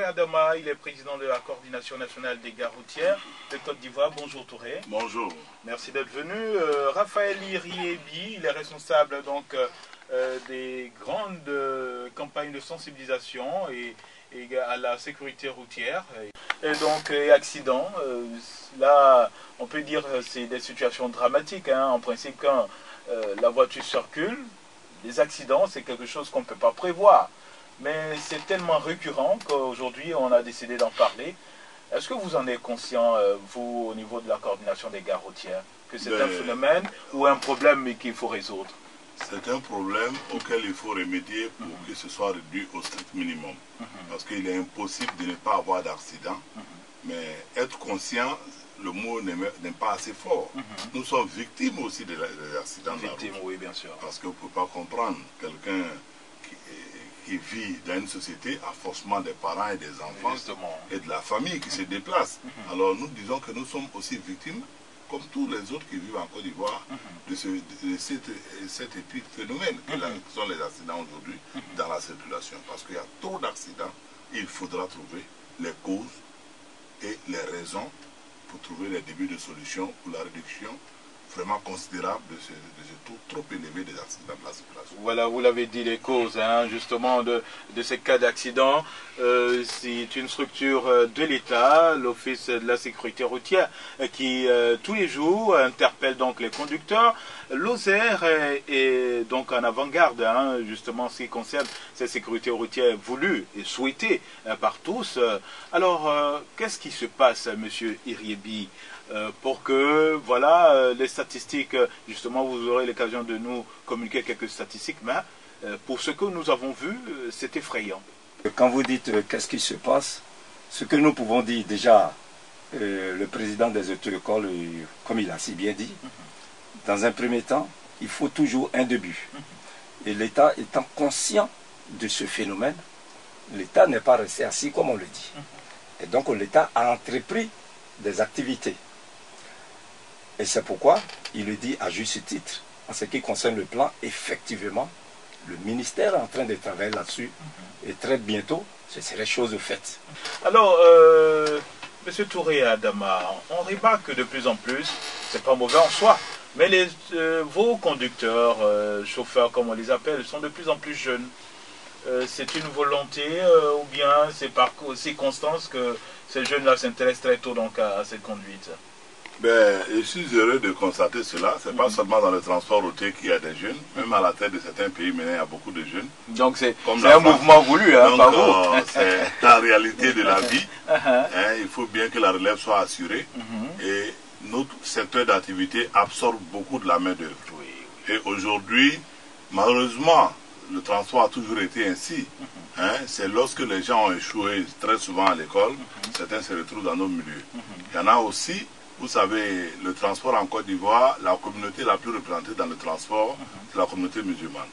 Touré Adama, il est président de la coordination nationale des gares routières de Côte d'Ivoire. Bonjour Touré. Bonjour. Merci d'être venu. Raphaël Iriebi, il est responsable donc des grandes campagnes de sensibilisation et à la sécurité routière. Et donc, accidents, là, on peut dire que c'est des situations dramatiques. Hein. En principe, quand la voiture circule, les accidents, c'est quelque chose qu'on ne peut pas prévoir. Mais c'est tellement récurrent qu'aujourd'hui, on a décidé d'en parler. Est-ce que vous en êtes conscient, vous, au niveau de la coordination des gares routières, que c'est un phénomène ou un problème qu'il faut résoudre? C'est un problème auquel il faut remédier pour que ce soit réduit au strict minimum. Parce qu'il est impossible de ne pas avoir d'accident. Mais être conscient, le mot n'est pas assez fort. Nous sommes victimes aussi des accidents de la route. Oui, bien sûr. Parce qu'on ne peut pas comprendre quelqu'un qui vit dans une société a forcément des parents et des enfants et de la famille qui se déplacent. Alors nous disons que nous sommes aussi victimes, comme tous les autres qui vivent en Côte d'Ivoire, de cet épiphénomène que sont les accidents aujourd'hui dans la circulation. Parce qu'il y a trop d'accidents, il faudra trouver les causes et les raisons pour trouver les débuts de solutions pour la réduction vraiment considérable de ce taux trop élevé des accidents de la circulation. Voilà, vous l'avez dit, les causes, hein, justement, de ces cas d'accident. C'est une structure de l'État, l'Office de la sécurité routière, qui, tous les jours, interpelle donc les conducteurs. Lozère est donc en avant-garde, hein, justement, en ce qui concerne cette sécurité routière voulue et souhaitée par tous. Alors, qu'est-ce qui se passe, monsieur Iriebi, pour que, voilà, les statistiques, justement, vous aurez l'occasion de nous communiquer quelques statistiques, mais pour ce que nous avons vu, c'est effrayant. Quand vous dites qu'est-ce qui se passe, ce que nous pouvons dire déjà, le président des auto-écoles, comme il a si bien dit, dans un premier temps, il faut toujours un début. Et l'État étant conscient de ce phénomène, l'État n'est pas resté assis comme on le dit. Et donc l'État a entrepris des activités. Et c'est pourquoi il le dit à juste titre, en ce qui concerne le plan, effectivement, le ministère est en train de travailler là-dessus. Et très bientôt, ce serait chose faite. Alors, monsieur Touré Adama, on remarque de plus en plus, c'est pas mauvais en soi, mais vos conducteurs, chauffeurs comme on les appelle, sont de plus en plus jeunes. C'est une volonté ou bien c'est par circonstance que ces jeunes-là s'intéressent très tôt donc à cette conduite? Je suis heureux de constater cela. Ce n'est pas seulement dans le transport routier qu'il y a des jeunes. Même à la tête de certains pays, maintenant, il y a beaucoup de jeunes. Donc c'est un mouvement voulu, hein, par vous. C'est la réalité de la vie. Il faut bien que la relève soit assurée. Et notre secteur d'activité absorbe beaucoup de la main-d'œuvre. Et aujourd'hui, malheureusement, le transport a toujours été ainsi. C'est lorsque les gens ont échoué très souvent à l'école, certains se retrouvent dans nos milieux. Il y en a aussi. Vous savez, le transport en Côte d'Ivoire, la communauté la plus représentée dans le transport, c'est la communauté musulmane.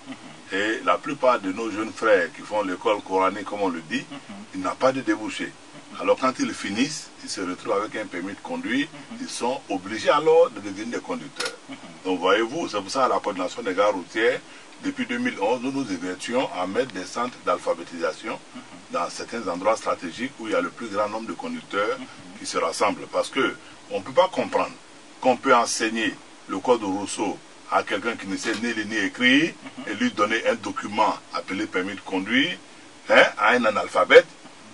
Et la plupart de nos jeunes frères qui font l'école coranique, comme on le dit, ils n'ont pas de débouché. Alors quand ils finissent, ils se retrouvent avec un permis de conduire, ils sont obligés alors de devenir des conducteurs. Donc voyez-vous, c'est pour ça à la coordination des gares routières, depuis 2011, nous nous évertuons à mettre des centres d'alphabétisation dans certains endroits stratégiques où il y a le plus grand nombre de conducteurs qui se rassemblent. Parce que on ne peut pas comprendre qu'on peut enseigner le code de Rousseau à quelqu'un qui ne sait ni lire ni écrire et lui donner un document appelé permis de conduire à un analphabète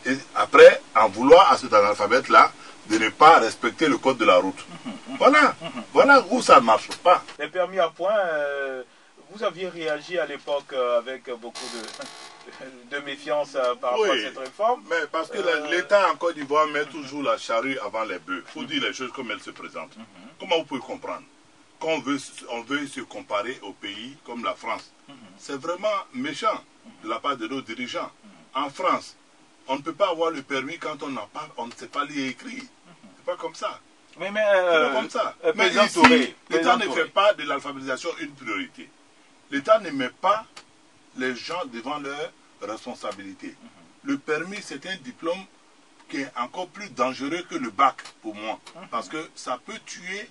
et après en vouloir à cet analphabète-là de ne pas respecter le code de la route. Voilà où ça ne marche pas. Les permis à point, vous aviez réagi à l'époque avec beaucoup de méfiance par rapport à cette réforme. Mais parce que l'État en Côte d'Ivoire met toujours la charrue avant les bœufs. Il faut dire les choses comme elles se présentent. Comment vous pouvez comprendre? Quand on veut se comparer aux pays comme la France, c'est vraiment méchant de la part de nos dirigeants. En France, on ne peut pas avoir le permis quand on ne sait pas lire et écrire. C'est pas comme ça. Mais comme ça. Mais ici, l'État ne fait pas de l'alphabétisation une priorité. L'État ne met pas les gens devant leurs responsabilités. Le permis, c'est un diplôme qui est encore plus dangereux que le bac pour moi. Parce que ça peut tuer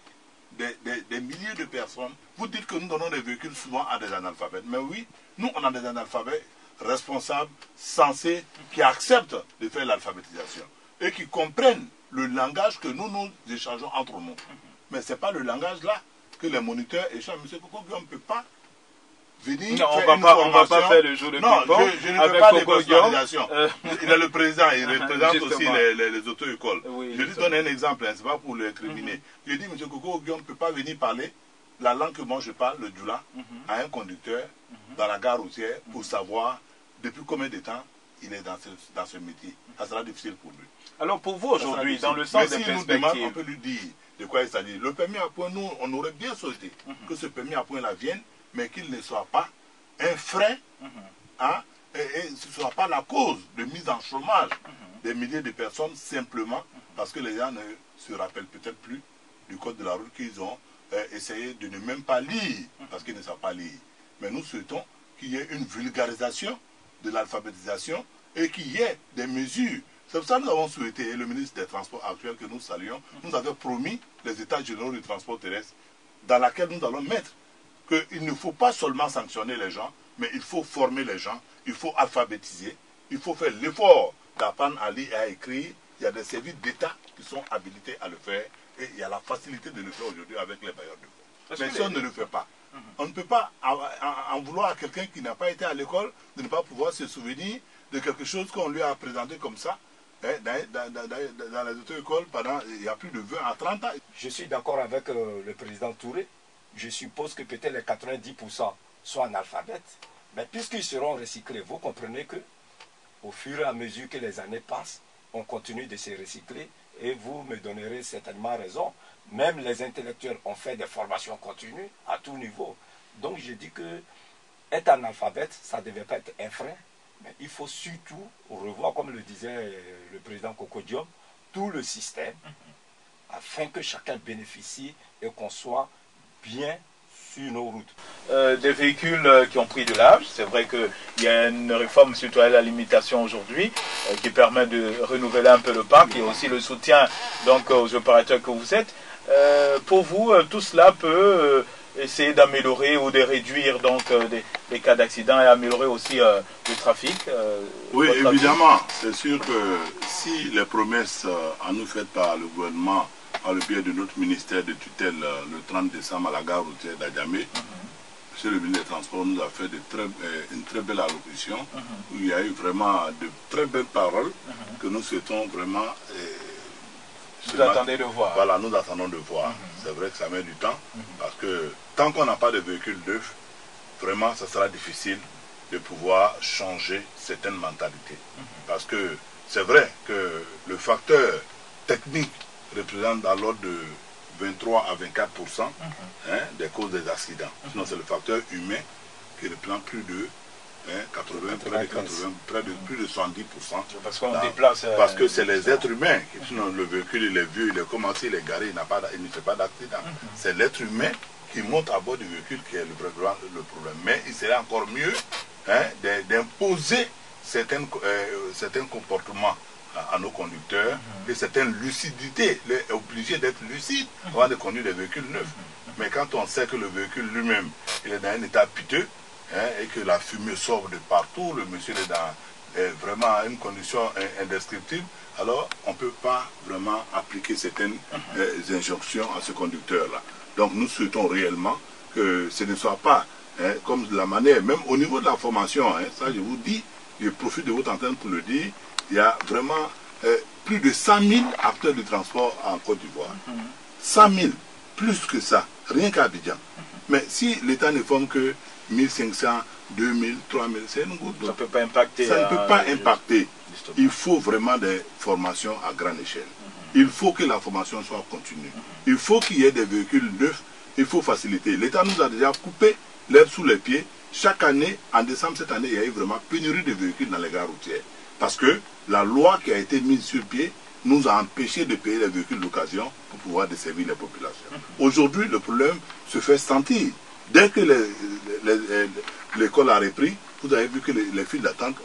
des milliers de personnes. Vous dites que nous donnons des véhicules souvent à des analphabètes. Mais oui, nous, on a des analphabètes responsables, sensés, qui acceptent de faire l'alphabétisation et qui comprennent le langage que nous échangeons entre nous. Mais ce n'est pas le langage là que les moniteurs échangent. M. Coco Guillaume ne peut pas venir non, faire on va pas faire le jeu de ping-pong. Non, je ne fais pas de personnalisation. Il est le président, il représente aussi les auto-écoles. Oui, je lui donne un exemple, hein, ce n'est pas pour le criminer. Je dis, M. Coco Guillaume ne peut pas venir parler la langue que moi je parle, le djoula, à un conducteur dans la gare routière pour savoir depuis combien de temps il est dans ce métier. Ça sera difficile pour lui. Alors pour vous aujourd'hui, dans le sens des perspectives... nous demande, on peut lui dire de quoi il s'agit. Le permis à point, nous, on aurait bien souhaité que ce permis à point là vienne, mais qu'il ne soit pas un frein, hein, et ce ne soit pas la cause de mise en chômage des milliers de personnes simplement parce que les gens ne se rappellent peut-être plus du code de la route qu'ils ont essayé de ne même pas lire parce qu'ils ne savent pas lire. Mais nous souhaitons qu'il y ait une vulgarisation de l'alphabétisation et qu'il y ait des mesures. C'est pour ça que nous avons souhaité, et le ministre des Transports actuel que nous saluons, nous avait promis les états généraux du transport terrestre dans laquelle nous allons mettre qu'il ne faut pas seulement sanctionner les gens, mais il faut former les gens, il faut alphabétiser, il faut faire l'effort d'apprendre à lire et à écrire. Il y a des services d'État qui sont habilités à le faire et il y a la facilité de le faire aujourd'hui avec les bailleurs de fonds. Mais si on ne le fait pas, on ne peut pas en vouloir à quelqu'un qui n'a pas été à l'école de ne pas pouvoir se souvenir de quelque chose qu'on lui a présenté comme ça dans les auto-écoles pendant il y a plus de 20 à 30 ans. Je suis d'accord avec le président Touré. Je suppose que peut-être les 90% soient analphabètes. Mais puisqu'ils seront recyclés, vous comprenez que au fur et à mesure que les années passent, on continue de se recycler et vous me donnerez certainement raison. Même les intellectuels ont fait des formations continues à tout niveau. Donc je dis que être analphabète, ça ne devait pas être un frein. Mais il faut surtout revoir, comme le disait le président Coco Diop, tout le système afin que chacun bénéficie et qu'on soit bien sur nos routes. Des véhicules qui ont pris de l'âge, c'est vrai qu'il y a une réforme surtout à la limitation aujourd'hui qui permet de renouveler un peu le parc et aussi le soutien donc, aux opérateurs que vous êtes. Pour vous, tout cela peut essayer d'améliorer ou de réduire donc les cas d'accident et améliorer aussi le trafic. Oui, évidemment. C'est sûr que si les promesses à nous faites par le gouvernement par le biais de notre ministère de tutelle le 30 décembre à la gare routière d'Adjamé, Monsieur le ministre des Transports nous a fait une très belle allocution où il y a eu vraiment de très belles paroles que nous souhaitons vraiment... Vous attendez de voir. Voilà, nous attendons de voir. C'est vrai que ça met du temps parce que tant qu'on n'a pas de véhicule neuf, vraiment ça sera difficile de pouvoir changer certaines mentalités. Parce que c'est vrai que le facteur technique représente dans l'ordre de 23 à 24% des causes des accidents. Sinon, c'est le facteur humain qui représente plus de 80, plus de 70%. Parce qu'on déplace... parce que c'est les êtres humains. Sinon, le véhicule, il est vieux, il est commencé, il est garé, il ne fait pas d'accident. C'est l'être humain qui monte à bord du véhicule qui est le problème. Mais il serait encore mieux d'imposer certains comportements à nos conducteurs, et certaines lucidités, obligés d'être lucides avant de conduire des véhicules neufs. Mais quand on sait que le véhicule lui-même il est dans un état piteux, et que la fumée sort de partout, le monsieur est dans vraiment une condition indescriptible, alors on ne peut pas vraiment appliquer certaines injonctions à ce conducteur-là. Donc nous souhaitons réellement que ce ne soit pas comme de la manière, même au niveau de la formation, ça je vous dis, je profite de votre antenne pour le dire, il y a vraiment plus de 100 000 acteurs du transport en Côte d'Ivoire. 100 000, plus que ça, rien qu'à Abidjan. Mais si l'État ne forme que 1500, 2000, 3000, c'est une goutte d'eau. Ça ne peut pas impacter. Ça ne peut pas impacter. Il faut vraiment des formations à grande échelle. Il faut que la formation soit continue. Il faut qu'il y ait des véhicules neufs. Il faut faciliter. L'État nous a déjà coupé l'herbe sous les pieds. Chaque année, en décembre cette année, il y a eu vraiment pénurie de véhicules dans les gares routières. Parce que la loi qui a été mise sur pied nous a empêché de payer les véhicules d'occasion pour pouvoir desservir les populations. Aujourd'hui, le problème se fait sentir. Dès que l'école a repris, vous avez vu que les files d'attente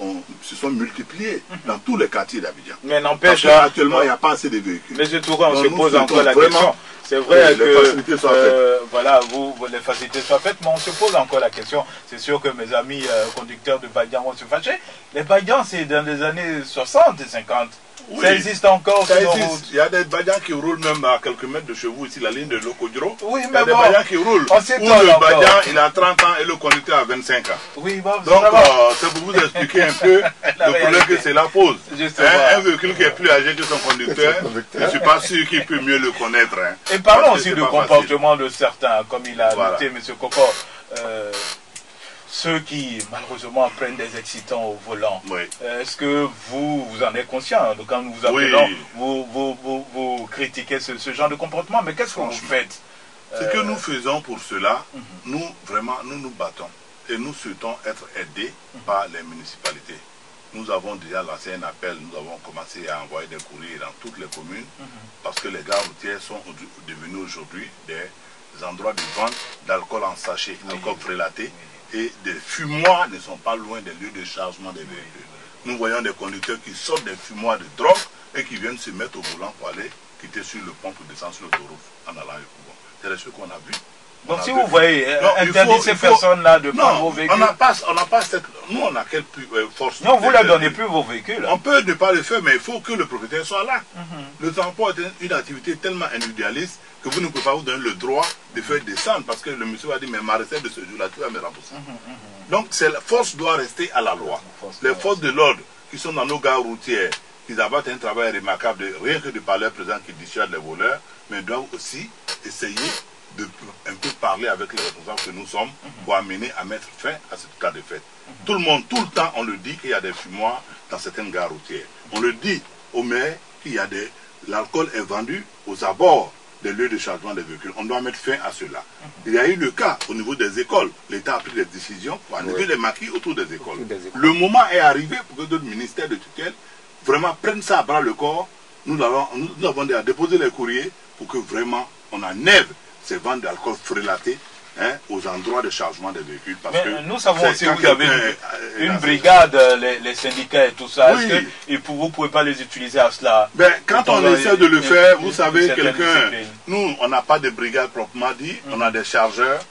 se sont multipliées dans tous les quartiers d'Abidjan. Mais n'empêche, actuellement, il n'y a pas assez de véhicules. Monsieur Touré, on se pose encore la question. C'est vrai que voilà, les facilités soient faites, mais on se pose encore la question. C'est sûr que mes amis conducteurs de Badian vont se fâcher. Les Badian, c'est dans les années 60 et 50. Oui. Ça existe encore sur nos routes. Il y a des Badians qui roulent même à quelques mètres de chez vous, ici, la ligne de Lokodro. Oui, mais il y a des Badians qui roulent. Où le Badian, il a 30 ans et le conducteur a 25 ans. Oui, bon, donc, c'est pour vous expliquer un peu le problème que cela pose. Un véhicule qui est plus âgé que son conducteur, je ne suis pas sûr qu'il peut mieux le connaître. Et parlons aussi du comportement de certains, comme il a noté M. Kokor. Ceux qui, malheureusement, prennent des excitants au volant, est-ce que vous en êtes conscient? Quand nous vous appelons, vous critiquez ce genre de comportement, mais qu'est-ce que vous faites? Ce que nous faisons pour cela, nous nous battons et nous souhaitons être aidés par les municipalités. Nous avons déjà lancé un appel, nous avons commencé à envoyer des courriers dans toutes les communes, parce que les gares routières sont devenues aujourd'hui des endroits de vente d'alcool en sachet, alcool prélaté. Et des fumoirs ne sont pas loin des lieux de chargement des véhicules. Nous voyons des conducteurs qui sortent des fumoirs de drogue et qui viennent se mettre au volant pour aller quitter sur le pont pour descendre sur l'autoroute en allant au couvent. C'est ce qu'on a vu. Donc si vous voyez, interdit ces personnes-là de prendre vos véhicules. On n'a pas cette... Nous, on a quelle force. Non, vous ne leur donnez plus vos véhicules. On peut ne pas le faire, mais il faut que le propriétaire soit là. Le transport est une activité tellement individualiste que vous ne pouvez pas vous donner le droit de faire descendre parce que le monsieur va dire, mais ma recette de ce jour-là, tu vas me rembourser. Donc, la force doit rester à la loi. Les forces de l'ordre qui sont dans nos gares routières, qui abattent un travail remarquable, rien que de par leur présence qui dissuade les voleurs, mais doivent aussi essayer de un peu parler avec les responsables que nous sommes pour amener à mettre fin à ce cas de fait. Tout le monde, tout le temps, on le dit qu'il y a des fumoirs dans certaines gares routières. On le dit au maire qu'il y a l'alcool est vendu aux abords des lieux de chargement des véhicules. On doit mettre fin à cela. Il y a eu le cas au niveau des écoles. L'État a pris des décisions pour enlever les maquis autour des écoles. Le moment est arrivé pour que d'autres ministères de tutelle vraiment prennent ça à bras le corps. Nous avons déjà déposé les courriers pour que vraiment on enlève ces ventes d'alcool frélaté aux endroits de chargement des véhicules. Parce que nous savons aussi que vous avez une brigade, les syndicats et tout ça. Est-ce que vous ne pouvez pas les utiliser à cela? Quand on essaie de le faire, vous savez, nous, on n'a pas de brigade proprement dit, on a des chargeurs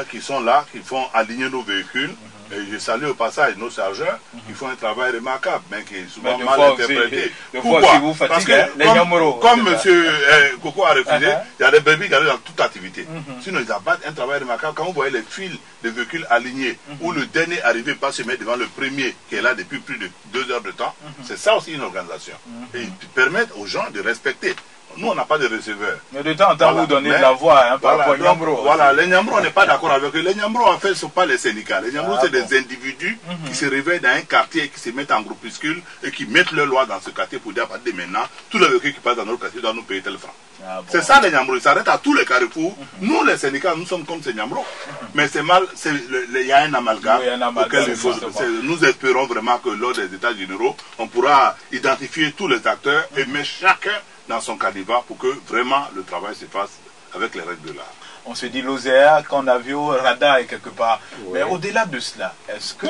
qui sont là, qui font aligner nos véhicules. Et je salue au passage nos chargeurs qui font un travail remarquable, mais qui est souvent mal interprété. Pourquoi? Parce que, comme M. Coco a refusé, il y a des bébés qui arrivent dans toute activité. Sinon, ils abattent un travail remarquable. Quand vous voyez les fils de véhicules alignés, où le dernier arrivé pas se mettre devant le premier qui est là depuis plus de 2 heures de temps, c'est ça aussi une organisation. Et ils permettent aux gens de respecter. Nous, on n'a pas de receveur. Mais de temps en temps, vous donnez de la voix par rapport aux Nyambro. Voilà, les Nyambro, on n'est pas d'accord avec eux. Les Nyambro, en fait, ne sont pas les syndicats. Les Nyambro, c'est des individus qui se réveillent dans un quartier, qui se mettent en groupuscule et qui mettent leur loi dans ce quartier pour dire à partir de maintenant, tous les véhicules qui passent dans notre quartier doivent nous payer tel franc. C'est ça les Nyambro. Ils s'arrêtent à tous les carrefours. Nous, les syndicats, nous sommes comme ces Nyambro. Mais c'est mal, il y a un amalgame auquel il faut. Nous espérons vraiment que lors des États généraux, on pourra identifier tous les acteurs et mettre chacun dans son caniveau pour que vraiment le travail se fasse avec les règles de l'art. On se dit l'OSEA qu'on a vu au radar et quelque part. Mais au-delà de cela, est-ce que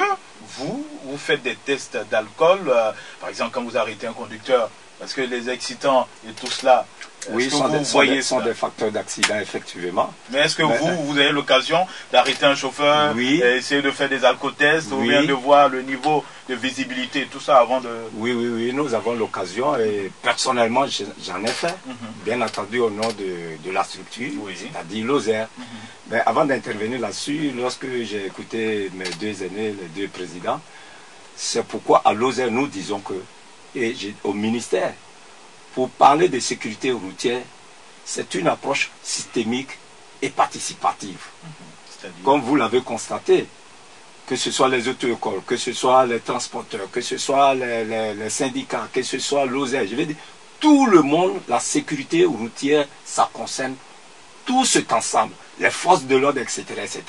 vous faites des tests d'alcool, par exemple quand vous arrêtez un conducteur, parce que les excitants et tout cela, oui, sont des facteurs d'accident, effectivement. Mais est-ce que vous avez l'occasion d'arrêter un chauffeur et essayer de faire des alcotests ou bien de voir le niveau de visibilité et tout ça avant de... Oui, nous avons l'occasion et personnellement j'en ai fait, bien entendu au nom de la structure, c'est-à-dire l'OSER. Mais avant d'intervenir là-dessus, lorsque j'ai écouté mes 2 aînés, les 2 présidents, c'est pourquoi à l'OSER nous disons que, et au ministère, pour parler de sécurité routière, c'est une approche systémique et participative. Comme vous l'avez constaté, que ce soit les auto-écoles, que ce soit les transporteurs, que ce soit les syndicats, que ce soit l'OSER, je veux dire, tout le monde, la sécurité routière, ça concerne tout cet ensemble, les forces de l'ordre, etc., etc.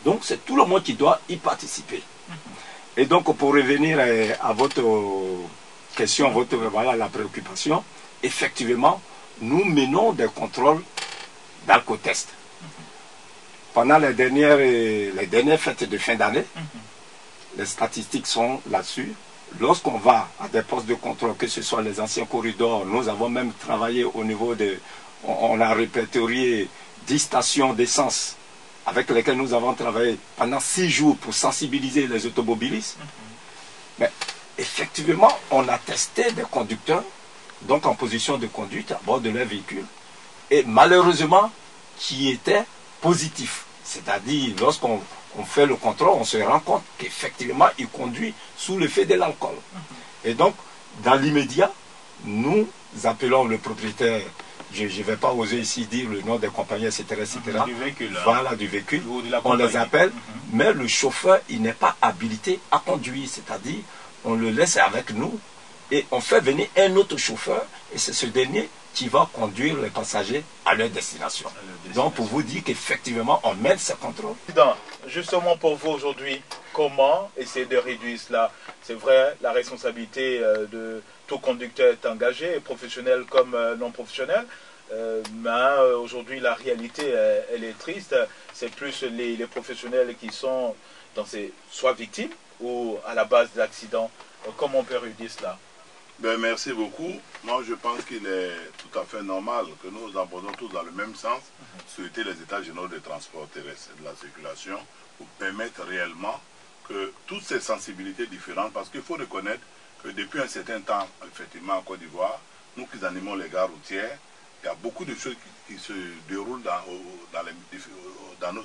Donc c'est tout le monde qui doit y participer. Et donc pour revenir à votre question, voilà la préoccupation, effectivement, nous menons des contrôles d'alcotest. Pendant les dernières fêtes de fin d'année, les statistiques sont là-dessus. Lorsqu'on va à des postes de contrôle, que ce soit les anciens corridors, nous avons même travaillé au niveau de... On a répertorié 10 stations d'essence avec lesquelles nous avons travaillé pendant 6 jours pour sensibiliser les automobilistes. Mais effectivement, on a testé des conducteurs, donc en position de conduite à bord de leur véhicule, et malheureusement, qui étaient positifs. C'est-à-dire, lorsqu'on fait le contrôle, on se rend compte qu'effectivement, il conduit sous l'effet de l'alcool. Et donc, dans l'immédiat, nous appelons le propriétaire, je ne vais pas oser ici dire le nom des compagnies, etc. Du véhicule. Voilà, du véhicule. Ou de la on les compagnie. appelle, mais le chauffeur, il n'est pas habilité à conduire. C'est-à-dire, on le laisse avec nous et on fait venir un autre chauffeur et c'est ce dernier qui va conduire les passagers à leur destination. Donc, pour vous dire qu'effectivement, on mène ce contrôle. Justement pour vous aujourd'hui, comment essayer de réduire cela? C'est vrai, la responsabilité de tout conducteur est engagée, professionnel comme non professionnel. Mais aujourd'hui, la réalité, elle est triste. C'est plus les professionnels qui sont soit victimes ou à la base d'accidents. Comment on peut réduire cela? Ben, merci beaucoup. Moi, je pense qu'il est tout à fait normal que nous abordons tous dans le même sens, souhaiter les états généraux des transports terrestres et de la circulation pour permettre réellement que toutes ces sensibilités différentes, parce qu'il faut reconnaître que depuis un certain temps, effectivement, en Côte d'Ivoire, nous qui animons les gares routières, il y a beaucoup de choses qui se déroulent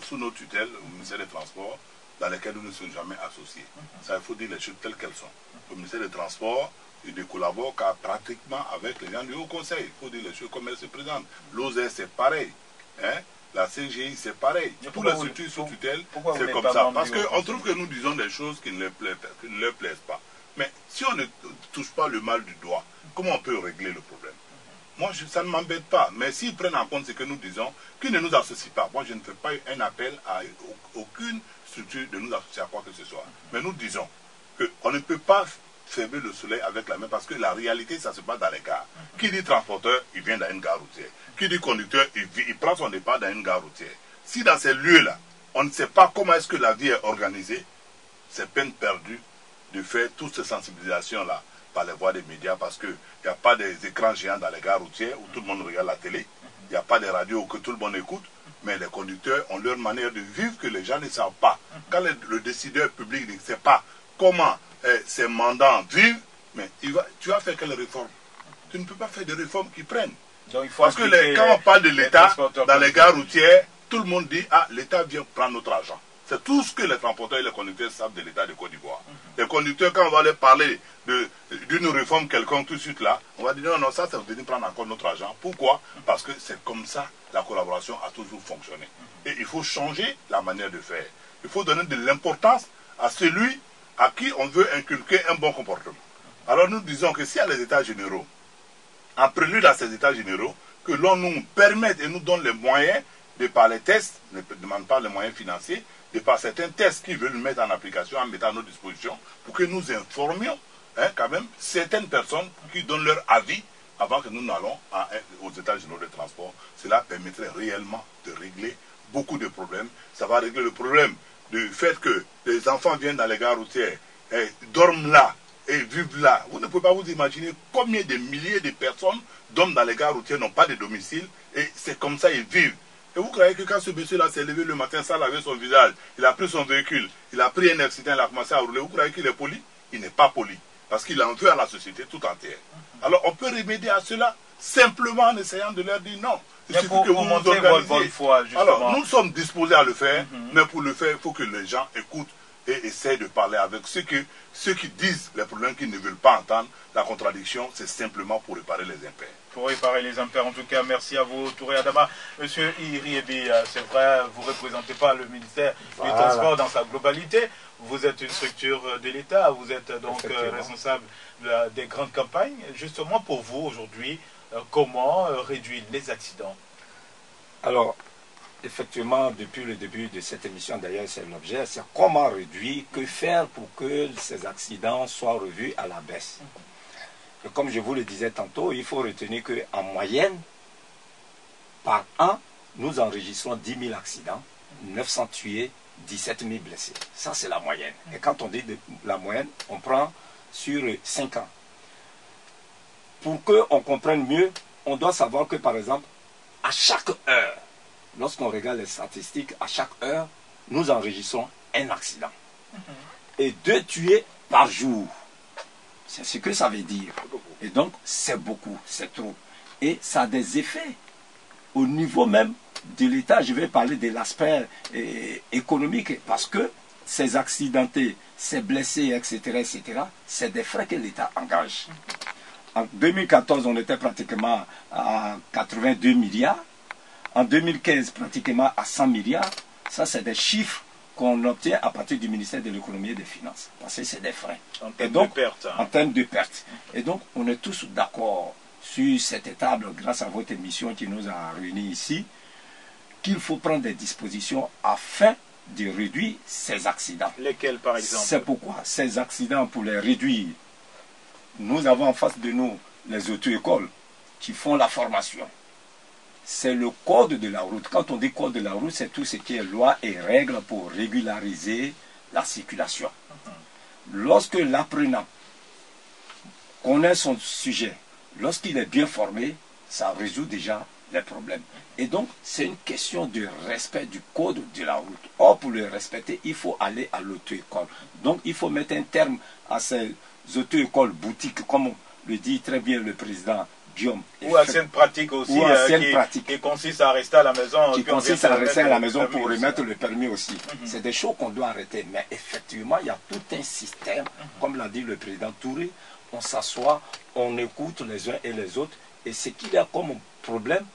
sous nos tutelles au ministère des Transports, dans lesquelles nous ne sommes jamais associés. Ça, il faut dire les choses telles qu'elles sont. Au ministère des Transports, il ne collabore qu'à pratiquement avec les gens du Haut Conseil. Il faut dire les choses comme elles se présentent. L'OSER, c'est pareil. Hein? La CGI, c'est pareil. Toutes les structures sous tutelle, c'est comme ça. Parce qu'on trouve que nous disons des choses qui ne leur plaisent pas. Mais si on ne touche pas le mal du doigt, comment on peut régler le problème? Moi, ça ne m'embête pas. Mais s'ils prennent en compte ce que nous disons, qu'ils ne nous associent pas. Moi, je ne fais pas un appel à aucune structure de nous associer à quoi que ce soit. Mais nous disons qu'on ne peut pas fermer le soleil avec la main parce que la réalité, ça se passe dans les gares. Qui dit transporteur, il vient dans une gare routière. Qui dit conducteur, il prend son départ dans une gare routière. Si dans ces lieux-là, on ne sait pas comment est-ce que la vie est organisée, c'est peine perdue de faire toutes ces sensibilisations-là par les voies des médias parce qu'il n'y a pas des écrans géants dans les gares routières où tout le monde regarde la télé. Il n'y a pas des radios que tout le monde écoute. Mais les conducteurs ont leur manière de vivre que les gens ne savent pas. Quand le décideur public ne sait pas comment ces mandants vivent, mais tu vas faire quelle réforme? Tu ne peux pas faire de réformes qui prennent. Donc, il faut parce que quand on parle de l'État, dans les gares routières, tout le monde dit « Ah, l'État vient prendre notre argent ». C'est tout ce que les transporteurs et les conducteurs savent de l'État de Côte d'Ivoire. Les conducteurs, quand on va leur parler d'une réforme quelconque tout de suite là, on va dire non, non, ça veut venir prendre encore notre argent. Pourquoi? Parce que c'est comme ça la collaboration a toujours fonctionné. Et il faut changer la manière de faire. Il faut donner de l'importance à celui à qui on veut inculquer un bon comportement. Alors nous disons que s'il y a les états généraux, en prélude à ces états généraux, que l'on nous permette et nous donne les moyens, de par les tests, ne demande pas les moyens financiers, de par certains tests qu'ils veulent mettre en application, en mettant à nos dispositions, pour que nous informions quand même certaines personnes qui donnent leur avis avant que nous n'allons aux états généraux des transports. Cela permettrait réellement de régler beaucoup de problèmes. Ça va régler le problème du fait que les enfants viennent dans les gares routières, dorment là et vivent là. Vous ne pouvez pas vous imaginer combien de milliers de personnes dorment dans les gares routières, n'ont pas de domicile, et c'est comme ça ils vivent. Et vous croyez que quand ce monsieur-là s'est levé le matin sans laver son visage, il a pris son véhicule, il a pris un accident, il a commencé à rouler, vous croyez qu'il est poli? Il n'est pas poli, parce qu'il en veut à la société tout entière. Alors on peut remédier à cela simplement en essayant de leur dire non. Il suffit que vous nous organisez. Alors nous sommes disposés à le faire, mais pour le faire, il faut que les gens écoutent et essayent de parler avec ceux qui disent les problèmes qu'ils ne veulent pas entendre. La contradiction, c'est simplement pour réparer les impairs. Pour réparer les impairs, en tout cas, merci à vous, Touré Adama. Monsieur Iriebi, c'est vrai, vous ne représentez pas le ministère du Transport dans sa globalité. Vous êtes une structure de l'État, vous êtes donc responsable des grandes campagnes. Justement, pour vous, aujourd'hui, comment réduire les accidents? Alors, effectivement, depuis le début de cette émission, d'ailleurs, c'est l'objet, c'est comment réduire, que faire pour que ces accidents soient revus à la baisse. Et comme je vous le disais tantôt, il faut retenir qu'en moyenne, par an, nous enregistrons 10 000 accidents, 900 tués 17 000 blessés. Ça, c'est la moyenne. Et quand on dit la moyenne, on prend sur 5 ans. Pour qu'on comprenne mieux, on doit savoir que, par exemple, à chaque heure, lorsqu'on regarde les statistiques, à chaque heure, nous enregistrons un accident. Et 2 tués par jour. C'est ce que ça veut dire. Et donc, c'est beaucoup, c'est trop. Et ça a des effets au niveau même de l'État. Je vais parler de l'aspect économique, parce que ces accidentés, ces blessés, etc., c'est des frais que l'État engage. En 2014, on était pratiquement à 82 milliards. En 2015, pratiquement à 100 milliards. Ça, c'est des chiffres qu'on obtient à partir du ministère de l'économie et des finances. Parce que c'est des frais. En termes de pertes. Et donc, on est tous d'accord sur cette table, grâce à votre émission qui nous a réunis ici, qu'il faut prendre des dispositions afin de réduire ces accidents. Lesquels, par exemple? C'est pourquoi ces accidents, pour les réduire, nous avons en face de nous les auto-écoles qui font la formation. C'est le code de la route. Quand on dit code de la route, c'est tout ce qui est loi et règles pour régulariser la circulation. Lorsque l'apprenant connaît son sujet, lorsqu'il est bien formé, ça résout déjà les problèmes. Et donc, c'est une question de respect du code de la route. Or, pour le respecter, il faut aller à l'auto-école. Donc, il faut mettre un terme à ces auto-écoles boutiques, comme le dit très bien le président Guillaume. Ou à cette pratique aussi, qui consiste à rester à la maison. Qui consiste à rester à la maison pour remettre le permis aussi. C'est des choses qu'on doit arrêter. Mais effectivement, il y a tout un système, comme l'a dit le président Touré. On s'assoit, on écoute les uns et les autres. Et ce qu'il y a comme problème,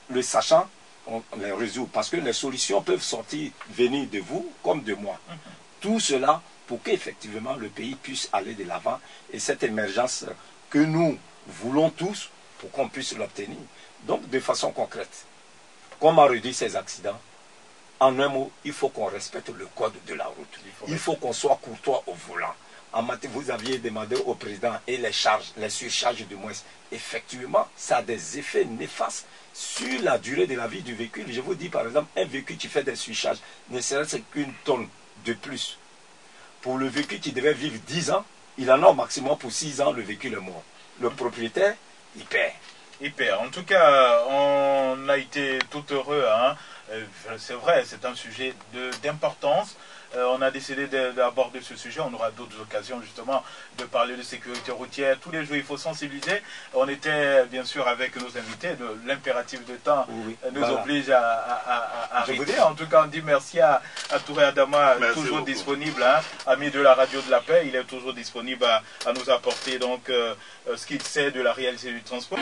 le sachant, on les résout. Parce que les solutions peuvent venir de vous comme de moi. Tout cela pour qu'effectivement le pays puisse aller de l'avant. Et cette émergence que nous voulons tous, pour qu'on puisse l'obtenir. Donc, de façon concrète, comment réduire ces accidents? En un mot, il faut qu'on respecte le code de la route. Il faut qu'on soit courtois au volant. Vous aviez demandé au président et les surcharges de moins. Effectivement, ça a des effets néfastes sur la durée de la vie du véhicule. Je vous dis par exemple, un véhicule qui fait des surcharges ne serait-ce qu'une tonne de plus. Pour le véhicule qui devait vivre 10 ans, il en a au maximum pour 6 ans, le véhicule est mort. Le propriétaire, il perd. Il perd. En tout cas, on a été tout heureux. Hein. C'est vrai, c'est un sujet d'importance. On a décidé d'aborder ce sujet. On aura d'autres occasions justement de parler de sécurité routière. Tous les jours, il faut sensibiliser. On était bien sûr avec nos invités. L'impératif de temps nous oblige à arrêter. En tout cas, on dit merci à Touré Adama, toujours disponible, hein, ami de la radio de la paix. Il est toujours disponible à nous apporter donc ce qu'il sait de la réalité du transport.